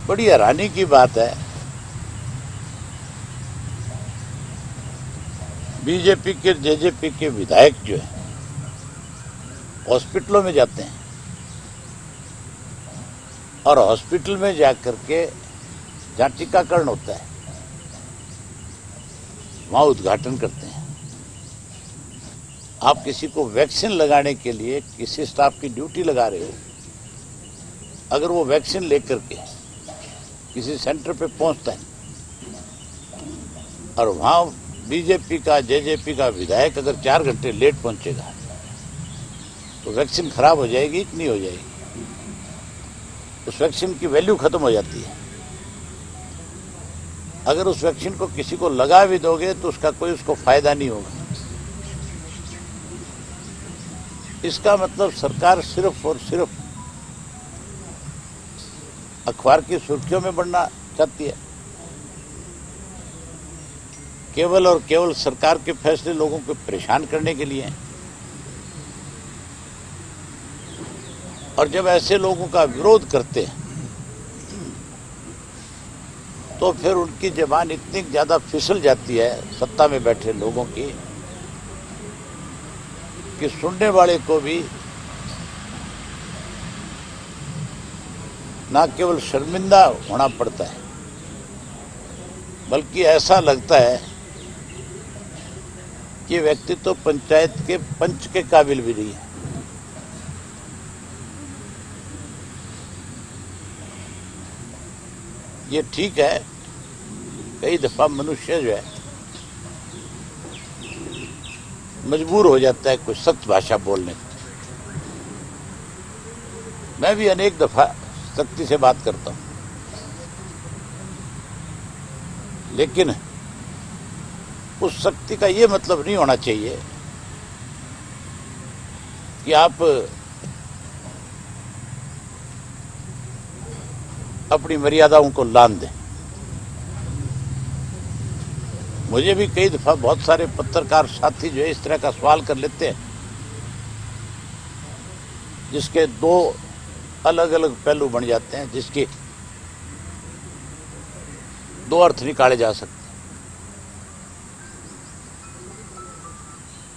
बड़ी हैरानी की बात है, बीजेपी के जेजेपी के विधायक जो है हॉस्पिटलों में जाते हैं और हॉस्पिटल में जाकर के जहाँ टीकाकरण होता है वहां उद्घाटन करते हैं। आप किसी को वैक्सीन लगाने के लिए किसी स्टाफ की ड्यूटी लगा रहे हो, अगर वो वैक्सीन लेकर के किसी सेंटर पे पहुंचता है और वहां बीजेपी का जेजेपी का विधायक अगर 4 घंटे लेट पहुंचेगा तो वैक्सीन खराब हो जाएगी कि नहीं हो जाएगी? उस वैक्सीन की वैल्यू खत्म हो जाती है। अगर उस वैक्सीन को किसी को लगा भी दोगे तो उसका कोई उसको फायदा नहीं होगा। इसका मतलब सरकार सिर्फ और सिर्फ अखबार की सुर्खियों में बढ़ना चाहती है। केवल और केवल सरकार के फैसले लोगों को परेशान करने के लिए हैं। और जब ऐसे लोगों का विरोध करते हैं तो फिर उनकी जबान इतनी ज्यादा फिसल जाती है सत्ता में बैठे लोगों की कि सुनने वाले को भी ना केवल शर्मिंदा होना पड़ता है बल्कि ऐसा लगता है कि व्यक्ति तो पंचायत के पंच के काबिल भी नहीं है। ये ठीक है, कई दफा मनुष्य जो है मजबूर हो जाता है कुछ सख्त भाषा बोलने को। मैं भी अनेक दफा सख्ती से बात करता हूं, लेकिन उस सख्ती का ये मतलब नहीं होना चाहिए कि आप अपनी मर्यादाओं को लांघ दें। मुझे भी कई दफा बहुत सारे पत्रकार साथी जो है इस तरह का सवाल कर लेते हैं जिसके 2 अलग अलग पहलू बन जाते हैं, जिसके 2 अर्थ निकाले जा सकते हैं।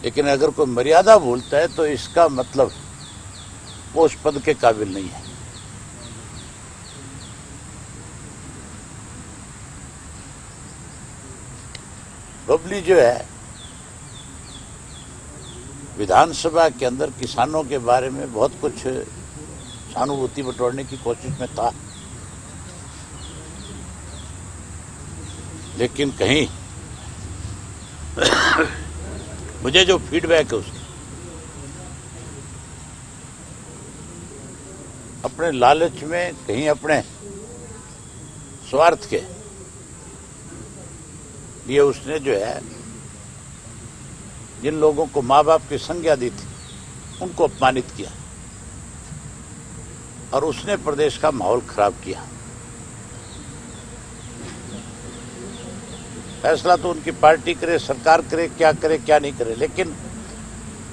लेकिन अगर कोई मर्यादा भूलता है तो इसका मतलब वो उस पद के काबिल नहीं है। बबली जो है विधानसभा के अंदर किसानों के बारे में बहुत कुछ सहानुभूति बटोरने की कोशिश में था, लेकिन कहीं मुझे जो फीडबैक है उसकी अपने लालच में, कहीं अपने स्वार्थ के लिए उसने जो है जिन लोगों को माँ बाप की संज्ञा दी थी उनको अपमानित किया और उसने प्रदेश का माहौल खराब किया। फैसला तो उनकी पार्टी करे, सरकार करे, क्या नहीं करे, लेकिन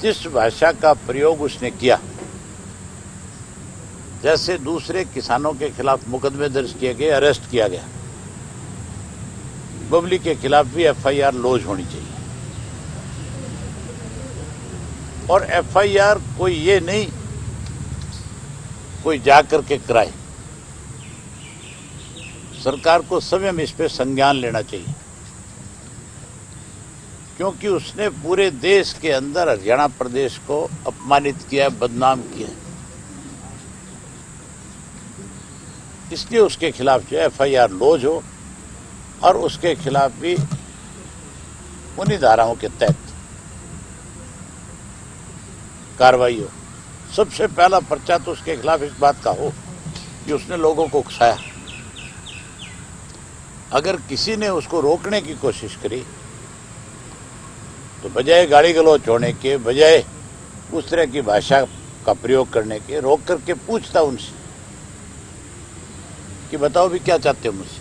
जिस भाषा का प्रयोग उसने किया, जैसे दूसरे किसानों के खिलाफ मुकदमे दर्ज किए गए, अरेस्ट किया गया, बबली के खिलाफ भी एफआईआर लॉन्च होनी चाहिए। और एफआईआर कोई ये नहीं कोई जाकर के कराए, सरकार को स्वयं इस पे संज्ञान लेना चाहिए, क्योंकि उसने पूरे देश के अंदर हरियाणा प्रदेश को अपमानित किया, बदनाम किया। इसलिए उसके खिलाफ जो एफआईआर लॉन्च हो और उसके खिलाफ भी उन्हीं धाराओं के तहत कार्रवाई हो। सबसे पहला पर्चा तो उसके खिलाफ इस बात का हो कि उसने लोगों को उकसाया। अगर किसी ने उसको रोकने की कोशिश करी तो बजाय गाली गलौच होने के, बजाय उस तरह की भाषा का प्रयोग करने के, रोक करके पूछता उनसे कि बताओ भी क्या चाहते हो मुझसे।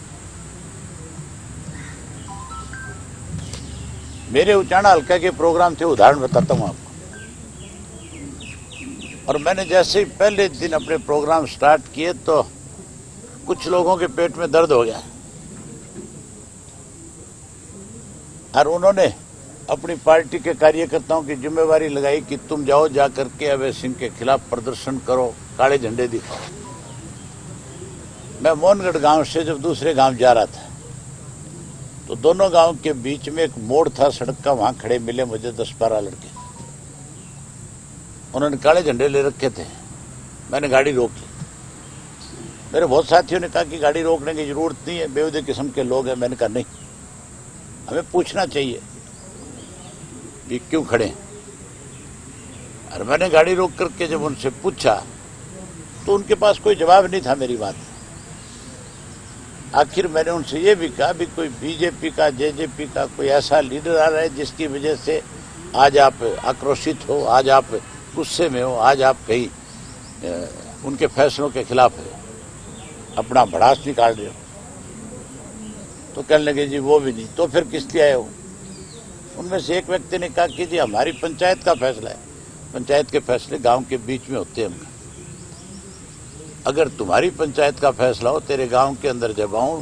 मेरे उचाना हल्का के प्रोग्राम थे, उदाहरण बताता हूं आपको। और मैंने जैसे ही पहले दिन अपने प्रोग्राम स्टार्ट किए तो कुछ लोगों के पेट में दर्द हो गया और उन्होंने अपनी पार्टी के कार्यकर्ताओं की जिम्मेवारी लगाई कि तुम जाओ जाकर के अभय सिंह के खिलाफ प्रदर्शन करो, काले झंडे दिखाओ। मैं मोहनगढ़ गांव से जब दूसरे गांव जा रहा था तो दोनों गांव के बीच में एक मोड़ था सड़क का, वहां खड़े मिले मुझे 10-12 लड़के। उन्होंने काले झंडे ले रखे थे। मैंने गाड़ी रोक ली। मेरे बहुत साथियों ने कहा कि गाड़ी रोकने की जरूरत नहीं है, बेहूदे किस्म के लोग हैं। मैंने कहा नहीं, हमें पूछना चाहिए कि क्यों खड़े हैं। और मैंने गाड़ी रोक करके जब उनसे पूछा तो उनके पास कोई जवाब नहीं था मेरी बात। आखिर मैंने उनसे ये भी कहा भी कोई बीजेपी का, जेजेपी का कोई ऐसा लीडर आ रहा है जिसकी वजह से आज आप आक्रोशित हो, आज आप गुस्से में हो, आज आप कहीं उनके फैसलों के खिलाफ अपना भड़ास निकाल रहे हो। तो कहने लगे जी वो भी नहीं। तो फिर किस लिए आए हो? उनमें से एक व्यक्ति ने कहा कि जी हमारी पंचायत का फैसला है, पंचायत के फैसले गांव के बीच में होते हैं। अगर तुम्हारी पंचायत का फैसला हो, तेरे गांव के अंदर जब आऊं,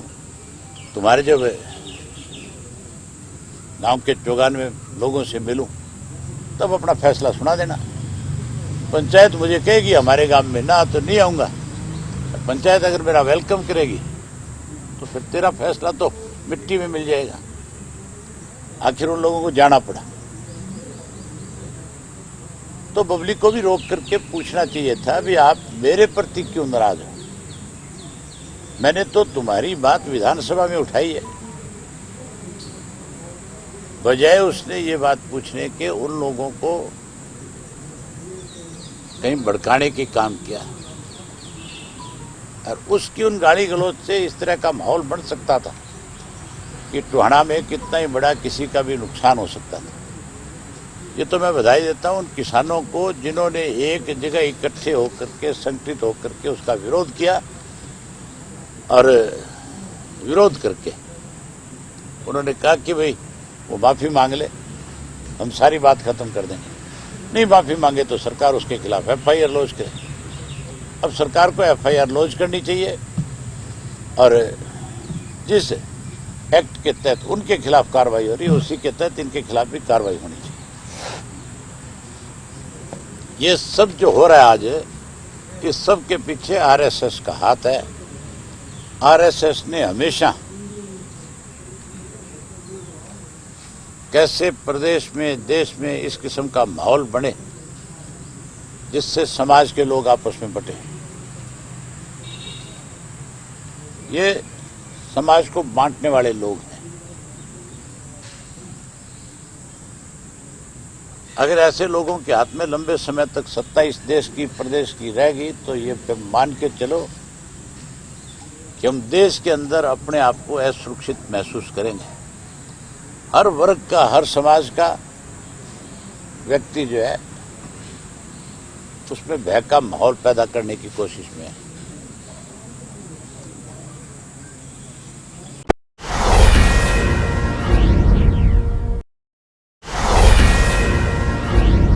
तुम्हारे जब गांव के 94 लोगों से मिलूं, तब अपना फैसला सुना देना। पंचायत मुझे कहेगी हमारे गांव में ना तो नहीं आऊंगा, पंचायत अगर मेरा वेलकम करेगी तो फिर तेरा फैसला तो मिट्टी में मिल जाएगा। आखिर उन लोगों को जाना पड़ा। तो पब्लिक को भी रोक करके पूछना चाहिए था भी आप मेरे प्रति क्यों नाराज हो? मैंने तो तुम्हारी बात विधानसभा में उठाई है। बजाय उसने ये बात पूछने के उन लोगों को कहीं भड़काने के काम किया और उसकी उन गाली गलौज से इस तरह का माहौल बन सकता था कि टोहाना में कितना ही बड़ा किसी का भी नुकसान हो सकता था। ये तो मैं बधाई देता हूं उन किसानों को जिन्होंने एक जगह इकट्ठे होकर के, संगठित होकर के उसका विरोध किया और विरोध करके उन्होंने कहा कि भाई वो माफी मांग ले, हम सारी बात खत्म कर देंगे। नहीं माफी मांगे तो सरकार उसके खिलाफ FIR लॉन्च करे। अब सरकार को FIR लॉन्च करनी चाहिए और जिस एक्ट के तहत उनके खिलाफ कार्रवाई हो रही है उसी के तहत इनके खिलाफ भी कार्रवाई होनी चाहिए। ये सब जो हो रहा है आज, इस सब के पीछे RSS का हाथ है। RSS ने हमेशा कैसे प्रदेश में, देश में इस किस्म का माहौल बने जिससे समाज के लोग आपस में बंटे। ये समाज को बांटने वाले लोग हैं। अगर ऐसे लोगों के हाथ में लंबे समय तक सत्ता इस देश की, प्रदेश की रहेगी तो ये मान के चलो कि हम देश के अंदर अपने आप को असुरक्षित महसूस करेंगे। हर वर्ग का, हर समाज का व्यक्ति जो है उसमें भय का माहौल पैदा करने की कोशिश में है।